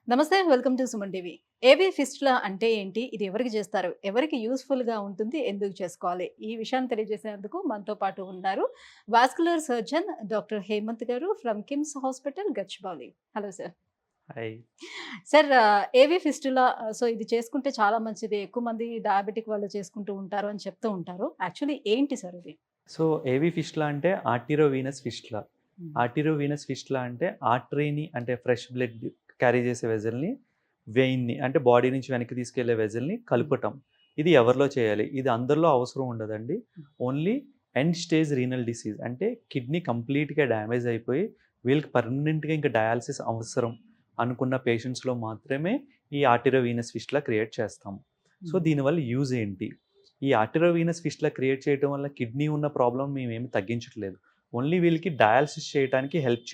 నమస్తే. Welcome to Suman TV. AB fistula అంటే ఏంటి? ఇది ఎవరికి చేస్తారు? ఎవరికి యూజ్‌ఫుల్‌గా ఉంటుంది? ఎందుకు చేసుకోవాలి? ఈ విషయాన్ని తెలియజేసేందుకు మనతో పాటు ఉన్నారు వాస్కులర్ సర్జన్ డాక్టర్ హేమంత్ గారు from KIMS hospital Gachibowli. Hello sir. Hi. Sir AB fistula so ఇది చేసుకుంటే చాలా మంచిది. ఎక్కువ మంది డయాబెటిక్ వాళ్ళు చేసుకుంటూ ఉంటారు అని చెప్తూ ఉంటారు. యాక్చువల్లీ ఏంటి సార్ ఇది? సో, ఏవి ఫిస్టులా అంటే ఆర్టిరోవీనస్ ఫిస్టులా. హ్మ్. ఆర్టిరోవీనస్ ఫిస్టులా అంటే ఆర్టరీని అంటే ఫ్రెష్ బ్లడ్ క్యారీ చేసే వెసల్‌ని, వెయిన్‌ని అంటే బాడీ నుంచి వెనక్కి తీసుకెళ్ళే వెసల్‌ని హ్మ్. కలపటం. ఇది ఎవరిలో చేయాలి? ఇది అందరిలో అవసరం ఉండదండి. హ్మ్. Only end stage renal disease అంటే కిడ్నీ కంప్లీట్‌గా డ్యామేజ్ అయిపోయి వీళ్ళకి పర్మనెంట్‌గా ఇంకా డయాలిసిస్ అవసరం అనుకున్న పేషెంట్స్‌లో మాత్రమే ఈ ఆర్టిరోవీనస్ ఫిస్టులా క్రియేట్ చేస్తాము. సో, హ్మ్. దీనివల్ల యూజ్ ఏంటి? ఈ ఆర్టిరోవీనస్ ఫిస్టులా క్రియేట్ చేయటం వల్ల కిడ్నీ ఉన్న ప్రాబ్లమ్ మేమేమి తగ్గించట్లేదు. ఓన్లీ వీళ్ళకి డయాలిసిస్ చేయటానికి హెల్ప్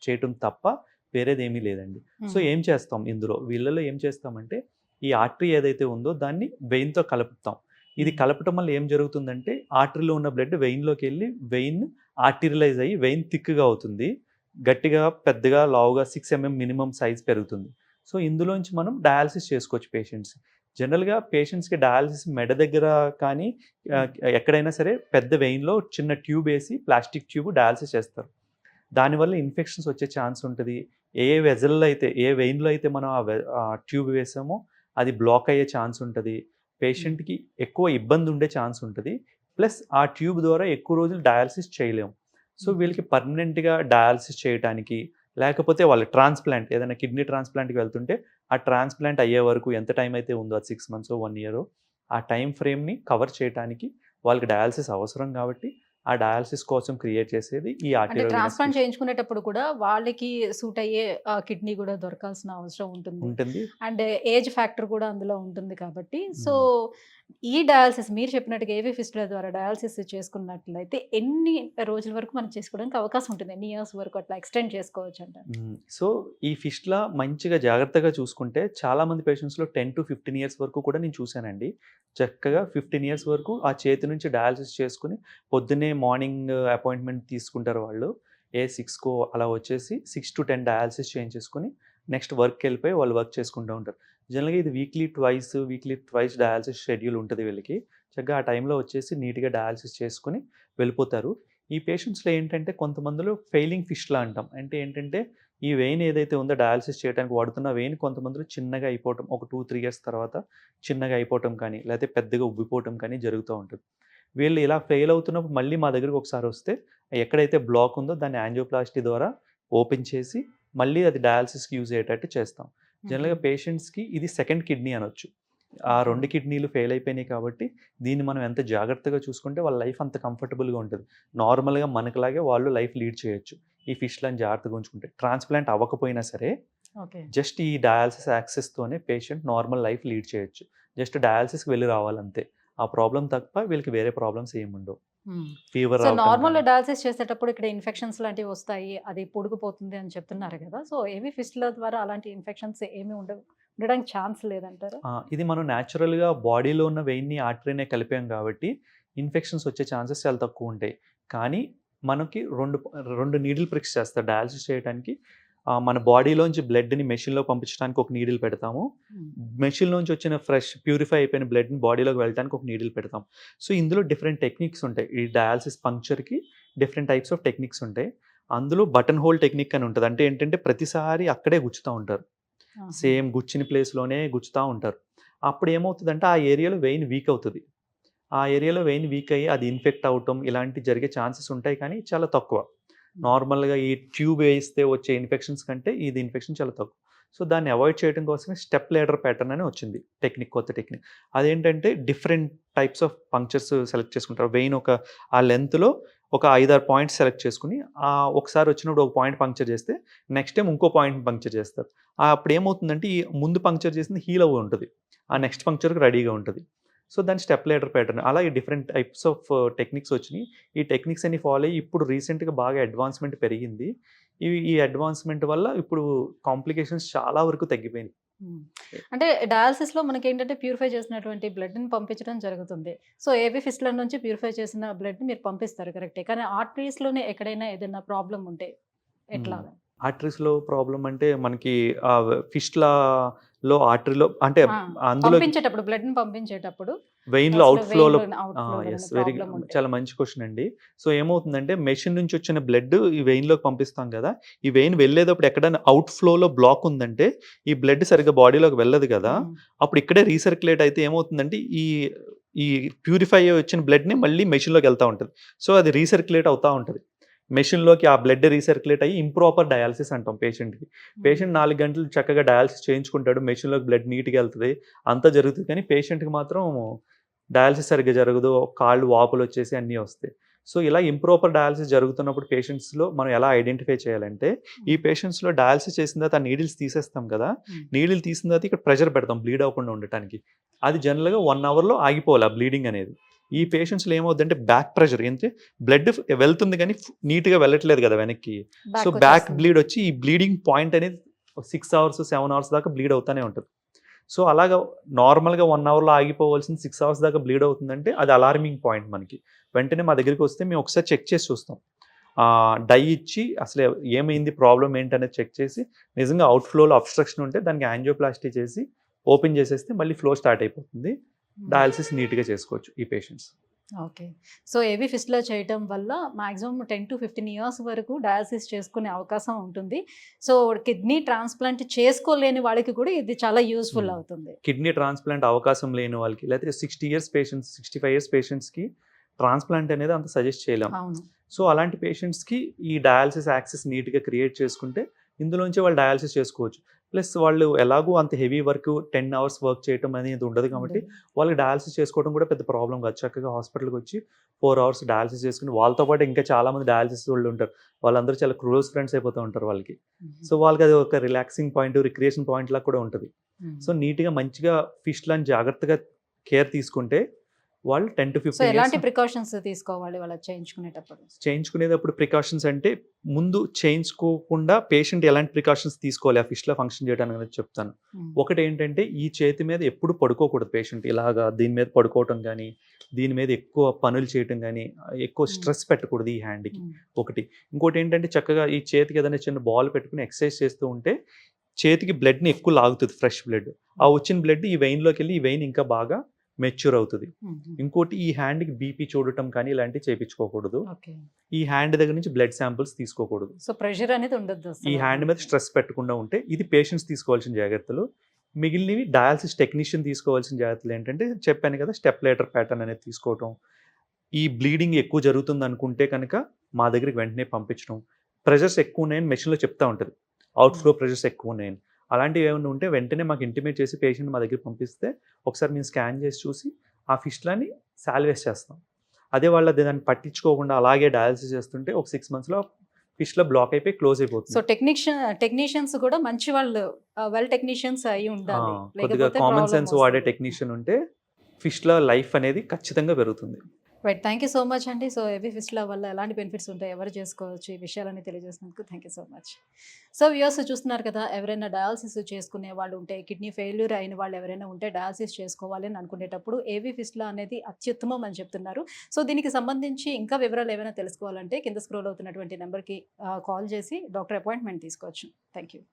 చేయటం తప్ప వేరేదేమీ లేదండి. సో, హ్మ్. ఏం చేస్తాం ఇందులో? వీళ్ళలో ఏం చేస్తామంటే, ఈ ఆర్టరీ ఏదైతే ఉందో దాన్ని వెయిన్‌తో కలుపుతాం. ఇది హ్మ్. కలపటం వల్ల ఏం జరుగుతుందంటే, ఆర్టరీలో ఉన్న బ్లడ్ వెయిన్‌లోకెళ్ళి వెయిన్ ఆర్టిరియలైజ్ అయ్యి వెయిన్ థిక్‌గా అవుతుంది. గట్టిగా, పెద్దగా, లావుగా 6 మినిమమ్ సైజ్ పెరుగుతుంది. సో, ఇందులోంచి మనం డయాలిసిస్ చేసుకోవచ్చు పేషెంట్స్. జనరల్‌గా పేషెంట్స్‌కి డయాలిసిస్ మెడ దగ్గర కానీ హ్మ్. ఆహ్, ఎక్కడైనా సరే పెద్ద వెయిన్‌లో చిన్న ట్యూబ్ ఏసి ప్లాస్టిక్ ట్యూబ్ డయాలిసిస్ చేస్తారు. దానివల్ల ఇన్ఫెక్షన్స్ వచ్చే ఛాన్స్ ఉంటది. ఏ వెసల్‌లో అయితే, ఏ వెయిన్‌లో అయితే మనం ఆ ట్యూబ్ వేసామో అది బ్లాక్ అయ్యే ఛాన్స్ ఉంటది. హ్మ్. పేషెంట్‌కి ఎక్కువ ఇబ్బంది ఉండే ఛాన్స్ ఉంటది. ప్లస్ ఆ ట్యూబ్ ద్వారా ఎక్కువ రోజులు డయాలిసిస్ చేయలేము. సో, హుహు. వీళ్ళకి పర్మనెంట్‌గా డయాలిసిస్ చేయటానికి, లేకపోతే వాళ్ళు ట్రాన్స్‌ప్లాంట్ ఏదైనా కిడ్నీ ట్రాన్స్‌ప్లాంట్‌కి వెళ్తుంటే, ఆ ట్రాన్స్‌ప్లాంట్ అయ్యే వరకు ఎంత టైం అయితే ఉందో అది 6 మంత్సో, 1 ఇయరో ఆ టైమ్ ఫ్రేమ్‌ని కవర్ చేయటానికి వాళ్ళకి డయాలిసిస్ అవసరం కాబట్టి, ఆ డయాలిసిస్ కోసం క్రియేట్ చేసేది ఈ అంటే ఆర్టిరోవీనస్ ట్రాన్స్‌ప్లాంట్ ఫిష్ చేయించుకునేటప్పుడు కూడా వాళ్ళకి సూట్ అయ్యే కిడ్నీ గూడా దొరకాల్సిన అవసరం ఉంటుంది. ఉంటుంది. అండ్ ఏజ్ ఫ్యాక్టర్ కూడా అందులో ఉంటుంది కాబట్టి, సో, హ్మ్. ఈ డయాలిసిస్ మీరు చెప్పినట్టుగా ఏవీ ఫిస్టులా ద్వారా డయాలిసిస్ చేసుకున్నట్లయితే ఎన్ని రోజుల వరకు మనం చేసుకోవడానికి అవకాశం ఉంటుంది? ఎన్ని ఇయర్స్ వరకు అట్లా ఎక్స్‌టెండ్ చేసుకోవచ్చంటారు? సో, ఈ ఫిష్‌లా మంచిగా జాగ్రత్తగా చూసుకుంటే చాలామంది పేషెంట్స్‌లో 10-15 ఇయర్స్ వరకు కూడా నేను చూసానండి. చక్కగా 15 ఇయర్స్ వరకు ఆ చేతి నుంచి డయాలిసిస్ చేసుకొని పొద్దున్నే మార్నింగ్ అపాయింట్మెంట్ తీసుకుంటారు వాళ్ళు. 6కో అలా వచ్చేసి 6-10 డయాలిసిస్ చేయించేసుకొని నెక్స్ట్ వర్క్‌కెళ్ళిపోయి వాళ్ళు వర్క్ చేసుకుంటూ ఉంటారు. జనరల్‌గా ఇది వీక్లీ ట్వైస్ డయాలిసిస్ షెడ్యూల్ ఉంటది వీళ్ళకి. చక్కగా ఆ టైంలో వచ్చేసి నీట్‌గా డయాలిసిస్ చేసుకొని వెళ్ళిపోతారు. ఈ పేషెంట్స్‌లో ఏంటంటే కొంతమందిలో ఫెయిలింగ్ ఫిష్‌లా అంటాం. అంటే ఏంటంటే ఈ వెయిన్ ఏదైతే ఉందో డయాలిసిస్ చేయడానికి వాడుతున్న వెయిన్ కొంతమందిలో చిన్నగా అయిపోవటం ఒక 2-3 ఇయర్స్ తర్వాత చిన్నగా అయిపోవటం కానీ, లేకపోతే పెద్దగా ఉబ్బిపోవటం కానీ జరుగుతూ ఉంటుంది. వీళ్ళు ఇలా ఫెయిల్ అవుతున్నప్పుడు మళ్ళీ మా దగ్గరికి ఒకసారి వస్తే ఎక్కడైతే బ్లాక్ ఉందో దాన్ని యాంజియోప్లాస్టీ ద్వారా ఓపెన్ చేసి మళ్ళీ అది డయాలిసిస్‌కి యూజ్ అయ్యేటట్టు చేస్తాం. హుహు. జనరల్‌గా పేషెంట్స్‌కి ఇది సెకండ్ కిడ్నీ అనొచ్చు. ఆ ఓకే. 2 కిడ్నీలు ఫెయిల్ అయిపోయినాయి కాబట్టి దీన్ని మనం ఎంత జాగ్రత్తగా చూసుకుంటే వాళ్ళ లైఫ్ అంత కంఫర్టబుల్‌గా ఉంటది. నార్మల్‌గా మనకులాగే వాళ్ళు లైఫ్ లీడ్ చేయొచ్చు. ఈ ఫిష్‌లని జాగ్రత్తగా ఉంచుకుంటే. ట్రాన్స్‌ప్లాంట్ అవ్వకపోయినా సరే, ఓకే. జస్ట్ ఈ డయాలిసిస్ యాక్సెస్‌తోనే పేషెంట్ నార్మల్ లైఫ్ లీడ్ చేయొచ్చు. జస్ట్ డయాలిసిస్‌కి వెళ్లి రావాలంతే. ఆ ప్రాబ్లమ్ తప్ప వీళ్ళకి వేరే ప్రాబ్లమ్స్ ఏముండవు. హ్మ్. ఫీవర్ సో, రావటం నార్మల్‌గా గాని డయాలిసిస్ చేసేటప్పుడు ఇక్కడ ఇన్ఫెక్షన్స్ లాంటివి వస్తాయి. అది పొడుగుపోతుంది అని చెప్తున్నారు గదా! సో, ఏవీ ఫిస్టుల ద్వారా అలాంటి ఇన్ఫెక్షన్స్ ఏమి ఉండవు. ఉండడానికి ఛాన్స్ లేదంటారా? ఇది మనం నేచురల్‌గా బాడీలో ఉన్న వెయిన్‌ని, ఆర్టరీనే కలిపాం కాబట్టి ఇన్ఫెక్షన్స్ వచ్చే ఛాన్సెస్ చాలా తక్కువుంటాయి. కానీ మనకి 2 నీడిల్ ప్రిక్స్ చేస్తారు డయాలిసిస్ చేయటానికి. మన బాడీలోంచి బ్లడ్‌ని మెషిన్‌లో పంపించడానికి ఒక నీడిల్ పెడతాము. హ్మ్. మెషిన్‌లోంచి వచ్చిన ఫ్రెష్ ప్యూరిఫై అయిపోయిన బ్లడ్‌ని బాడీలోకి వెళ్ళటానికి ఒక నీడిల్ పెడతాం. సో, ఇందులో డిఫరెంట్ టెక్నిక్స్ ఉంటాయి. ఈ డయాలిసిస్ పంక్చర్‌కి డిఫరెంట్ టైప్స్ ఆఫ్ టెక్నిక్స్ ఉంటాయి. అందులో బటన్ హోల్ టెక్నిక్ అని ఉంటది. అంటే ఏంటంటే ప్రతిసారి అక్కడే గుచ్చుతా ఉంటారు. ఆహా! సేమ్ గుచ్చిన ప్లేస్‌లోనే గుచ్చుతా ఉంటారు. అప్పుడేమవుతదంటే ఆ ఏరియాలో వెయిన్ వీక్ అవుతది. ఆ ఏరియాలో వెయిన్ వీక్ అయ్యి అది ఇన్ఫెక్ట్ అవ్వటం ఇలాంటివి జరిగే ఛాన్సెస్ ఉంటాయి కానీ చాలా తక్కువ. హ్మ్. నార్మల్‌గా ఈ ట్యూబ్ వేయిస్తే వచ్చే ఇన్ఫెక్షన్స్ కంటే ఇది ఇన్ఫెక్షన్ చాలా తక్కువ. సో, దాన్ని అవాయిడ్ చేయడం కోసమే స్టెప్ లాడర్ ప్యాటర్న్ అని వచ్చింది టెక్నిక్. కొత్త టెక్నిక్. అదేంటంటే different types of punctures select చేసుకుంటారు. వెయిన్ ఆ లెంగ్త్‌లో ఒక 5, 6 పాయింట్స్ సెలెక్ట్ చేసుకొని ఒకసారి వచ్చినప్పుడు ఒక పాయింట్ పంక్చర్ చేస్తే నెక్స్ట్ టైమ్ ఇంకో పాయింట్ పంక్చర్ చేస్తారు. అప్పుడేమవుతుందంటే ఈ ముందు పంక్చర్ చేసింది హీల్ అవ్వి ఉంటది. ఆ హ్మ్. నెక్స్ట్ పంక్చర్‌కి రెడీగా ఉంటది. సో, దాన్ని స్టెప్ లాడర్ ప్యాటర్న్. అలాగే డిఫరెంట్ టైప్స్ ఆఫ్ టెక్నిక్స్ వచ్చినియి. ఈ టెక్నిక్స్ అన్ని ఫాలో అయ్యి ఇప్పుడు రీసెంట్‌గా బాగా అడ్వాన్స్‌మెంట్ పెరిగింది. ఈ అడ్వాన్స్‌మెంట్ వల్ల ఇప్పుడు కాంప్లికేషన్స్ చాలా వరకు తగ్గిపోయినాయి. హ్మ్. అంటే డయాలిసిస్‌లో మనకేంటంటే ప్యూరిఫై చేసినటువంటి బ్లడ్‌ని పంపించడం జరుగుతుంది. సో, ఏవీ ఫిస్టుల నుంచి ప్యూరిఫై చేసిన బ్లడ్‌ని మీరు పంపిస్తారు కరెక్టే. కానీ ఆర్టరీస్‌లోనే ఎక్కడైనా ఏదైనా ప్రాబ్లమ్ ఉంటే హ్మ్. ఎట్లాగా? ఆర్టరీస్‌లో ప్రాబ్లమ్ అంటే మనకి ఫిస్టులాలో ఆర్టరీలో అంటే ఆ! అందులో పంపించేటప్పుడు బ్లడ్‌ని పంపించేటప్పుడు వెయిన్‌లో అసలు అవుట్‌ఫ్లోలో అవుట్‌ఫ్లోలో యెస్. గాని వెరీ ప్రాబ్లమ్ ఉంటే. చాలా మంచి క్వెషన్ అండి. సో, ఏమవుతుందంటే మెషిన్ నుంచి వచ్చిన బ్లడ్ ఈ వెయిన్‌లోకి పంపిస్తాం గదా! ఈ వెయిన్ వెళ్ళేటప్పుడు ఎక్కడైనా అవుట్‌ఫ్లోలో బ్లాక్ ఉందంటే ఈ బ్లడ్ సరిగ్గా బాడీలోకి వెళ్ళదు గదా! హ్మ్. అప్పుడు ఇక్కడే రీసర్క్యులేట్ అయితే ఏమవుతుందంటే ఈ ప్యూరిఫై అయ్యి వచ్చిన బ్లడ్‌ని మళ్ళీ మెషిన్‌లోకి ఎళ్తా ఉంటది. సో, అది రీసర్క్యులేట్ అవుతా ఉంటది. మెషిన్‌లోకి ఆ బ్లడ్ రీసర్క్యులేట్ అయ్యి ఇంప్రాపర్ డయాలిసిస్ అంటాం పేషెంట్‌కి. పేషెంట్ హ్మ్. 4 గంటలు చక్కగా డయాలిసిస్ చేయించుకుంటాడు. మెషిన్‌లోకి బ్లడ్ నీట్‌గా ఎళ్తది. అంతా జరుగుతది. కానీ పేషెంట్‌కి మాత్రం డయాలిసిస్ సరిగ్గా జరగదు. కాళ్ళు వాపులొచ్చేసి అన్నీ వస్తాయి. సో, ఇలా ఇంప్రాపర్ డయాలిసిస్ జరుగుతున్నప్పుడు పేషెంట్స్‌లో మనం ఎలా ఐడెంటిఫై చేయాలంటే, ఈ హ్మ్. పేషెంట్స్‌లో డయాలిసిస్ చేసిన తర్వాత ఆ నీడిల్స్ తీసేస్తాం కదా! హ్మ్. నీడిల్ తీసిన తర్వాత ఇక్కడ ప్రెషర్ పెడతాం బ్లీడ్ అవ్వకుండా ఉండటానికి. అది జనరల్‌గా 1 అవర్‌లో ఆగిపోవాలి ఆ బ్లీడింగ్ అనేది. ఈ హ్మ్. పేషెంట్స్‌లో ఏమవుద్దంటే బ్యాక్ ప్రెషర్ ఏంటి బ్లడ్ వెళ్తుంది గానీ నీట్‌గా వెళ్ళట్లేదు కదా వెనక్కి. So, back బ్యాక్‌కొచ్చేస్తుంది. బ్లీడ్ వచ్చి ఈ బ్లీడింగ్ పాయింట్ అనేది 6 అవర్స్, 7 అవర్స్ దాకా బ్లీడ్ అవుతానే ఉంటది. సో, అలాగా నార్మల్‌గా 1 అవర్‌లో ఆగిపోవాల్సింది 6 అవర్స్ దాకా బ్లీడ్ అవుతుందంటే అది అలార్మింగ్ పాయింట్ మనకి. వెంటనే మా దగ్గరికొస్తే మేము ఒకసారి చెక్ చేసి చూస్తాం. డై ఇచ్చి అసలు ఏమైంది? ప్రాబ్లమ్ ఏంటనేది చెక్ చేసి నిజంగా అవుట్‌ఫ్లోలో అబ్‌స్ట్రక్షన్ ఉంటే దానికి యాంజియోప్లాస్టీ చేసి ఓపెన్ చేసేస్తే మళ్ళీ ఫ్లో స్టార్ట్ అయిపోతుంది. హ్మ్. డయాలిసిస్ నీట్‌గా చేసుకోవచ్చు ఈ పేషెంట్స్. ఓకే. సో, ఏవి ఫిస్ట్‌లో చేయటం వల్ల మాక్సిమం 10-15 ఇయర్స్ వరకు డయాలిసిస్ చేసుకునే అవకాశం ఉంటుంది. సో, కిడ్నీ ట్రాన్స్‌ప్లాంట్ చేసుకోలేని వాళ్ళకి కూడా ఇది చాలా యూజ్‌ఫుల్ హ్మ్. అవుతుంది. కిడ్నీ ట్రాన్స్‌ప్లాంట్ అవకాశం లేని వాళ్ళకి లేకపోతే 60 ఇయర్స్ పేషెంట్స్, 65 ఇయర్స్ పేషెంట్స్‌కి ట్రాన్స్‌ప్లాంట్ అనేది అంత సజెస్ట్ చేయలేం. అవును. సో, అలాంటి పేషెంట్స్‌కి ఈ డయాలిసిస్ యాక్సెస్ నీట్‌గా క్రియేట్ చేసుకుంటే ఇందులోంచే వాళ్ళు డయాలిసిస్ చేసుకోవచ్చు. ప్లస్ వాళ్ళు ఎలాగో అంత హెవీ వర్క్ 10 అవర్స్ వర్క్ చేయటం అనేది ఉండదు కాబట్టి ఉండదు. వాళ్ళకి డయాలిసిస్ చేసుకోవడం కూడా పెద్ద ప్రాబ్లమ్ కాదు. చక్కగా హాస్పిటల్‌కొచ్చి 4 అవర్స్ డయాలిసిస్ చేసుకొని వాళ్ళతో పాటు ఇంకా చాలామంది డయాలిసిస్ వాళ్ళు ఉంటారు. వాళ్ళందరూ చాలా క్లోజ్ ఫ్రెండ్స్ అయిపోతూ ఉంటారు వాళ్ళకి. హుహు. సో, వాళ్ళకి అది ఒక రిలాక్సింగ్ పాయింట్, రిక్రియేషన్ పాయింట్ లాగా కూడా ఉంటది. హ్మ్. సో, నీట్‌గా మంచిగా ఫిష్‌లని జాగ్రత్తగా కేర్ తీసుకుంటే వాళ్ళు సో, 10-15 ఇయర్స్ ఎలాంటి ప్రికాషన్స్ తీసుకోవాలి వాళ్ళది చేయించుకునేటప్పుడు? చేయించుకునేటప్పుడు ప్రికాషన్స్ అంటే ముందు చేయించుకోకుండా పేషెంట్ ఎలాంటి ప్రికాషన్స్ తీసుకోవాలి ఆ ఫిష్‌లా ఫంక్షన్ చేయడానికి అనేది చెప్తాను. హ్మ్. ఒకటేంటంటే ఈ చేతి మీద ఎప్పుడు పడుకోకూడదు పేషెంట్. ఇలాగా దీని మీద పడుకోవటం గానీ, దీని మీద ఎక్కువ పనులు చేయటం గానీ, ఎక్కువ హ్మ్. స్ట్రెస్ పెట్టకూడదు ఈ హ్యాండ్‌కి హ్మ్. ఒకటి. ఇంకోటేంటంటే చక్కగా ఈ చేతికి ఏదైనా చిన్న బాల్ పెట్టుకొని ఎక్సర్సైజ్ చేస్తూ ఉంటే చేతికి బ్లడ్‌ని ఎక్కువ లాగుతది ఫ్రెష్ బ్లడ్. ఆ హ్మ్. వచ్చిన బ్లడ్ ఈ వెయిన్‌లోకెళ్ళి ఈ వెయిన్ ఇంకా బాగా మెచ్యూర్ అవుతది. హుహు. ఇంకోటి ఈ హ్యాండ్‌కి బీపీ చూడటం కానీ ఇలాంటివి చేపించుకోకూడదు. ఓకే. ఈ హ్యాండ్ దగ్గర నుంచి బ్లడ్ శాంపిల్స్ తీసుకోకూడదు. సో, ప్రెషర్ అనేది ఉండొద్దు ఈ అసలు హ్యాండ్ మీద మనకి. స్ట్రెస్ పెట్టకుండా ఉంటే ఇది పేషెంట్స్ తీసుకోవాల్సిన జాగ్రత్తలు. మిగిలినవి డయాలిసిస్ టెక్నీషియన్ తీసుకోవాల్సిన జాగ్రత్తలు ఏంటంటే చెప్పాను కదా! స్టెప్ లైడర్ ప్యాటర్న్ అనేది తీసుకోవటం. ఈ బ్లీడింగ్ ఎక్కువ జరుగుతుందనుకుంటే కనుక మా దగ్గరికి వెంటనే పంపించడం. ప్రెషర్స్ ఎక్కువున్నాయని మెషిన్‌లో చెప్తా ఉంటది. హ్మ్. అవుట్‌ఫ్లో ప్రెషర్స్ ఎక్కువున్నాయని. అలాంటివి ఏమన్నా ఉంటే వెంటనే మాకు ఇంటిమేట్ చేసి పేషెంట్ మా దగ్గరికి పంపిస్తే ఒకసారి మేము స్కాన్ చేసి చూసి ఆ ఫిష్‌లని సాల్వేజ్ చేస్తాం. అదే వాళ్ళు దాన్ని పట్టించుకోకుండా అలాగే డయాలిసిస్ చేస్తుంటే ఒక 6 మంత్స్‌లో ఫిష్‌లో బ్లాక్ అయిపోయి క్లోజ్ సో, అయిపోతుంది. టెక్నీషియన్స్ కూడా మంచి వాళ్ళు టెక్నీషియన్స్ అయ్యి ఆ! ఉండాలి. కొద్దిగా లేకపోతే కామన్ ప్రాబ్లమ్ సెన్స్ వాడే వస్తది. టెక్నీషియన్ ఉంటే ఫిష్‌ల లైఫ్ అనేది ఖచ్చితంగా పెరుగుతుంది. Right. Thank you so much అండి. సో, ఏబీ ఫిస్టులా వల్ల ఎలాంటి బెనిఫిట్స్ ఉంటాయి, ఎవరు చేసుకోవచ్చు, ఈ విషయాలన్నీ తెలియజేసినందుకు thank you so much. So, viewers చూస్తున్నారు కదా! ఎవరైనా డయాలిసిస్ చేసుకునే వాళ్ళు ఉంటే, కిడ్నీ ఫెయిల్యూర్ అయిన వాళ్ళు ఎవరైనా ఉంటే డయాలిసిస్ చేసుకోవాలి అని అనుకునేటప్పుడు ఏబీ ఫిస్టులా అనేది అత్యుత్తమం అని చెప్తున్నారు. సో, దీనికి సంబంధించి ఇంకా వివరాలు ఏవైనా తెలుసుకోవాలంటే కింద స్క్రోల్ అవుతున్నటువంటి నంబర్‌కి కాల్ చేసి డాక్టర్ అపాయింట్మెంట్ తీసుకోవచ్చు. Thank you.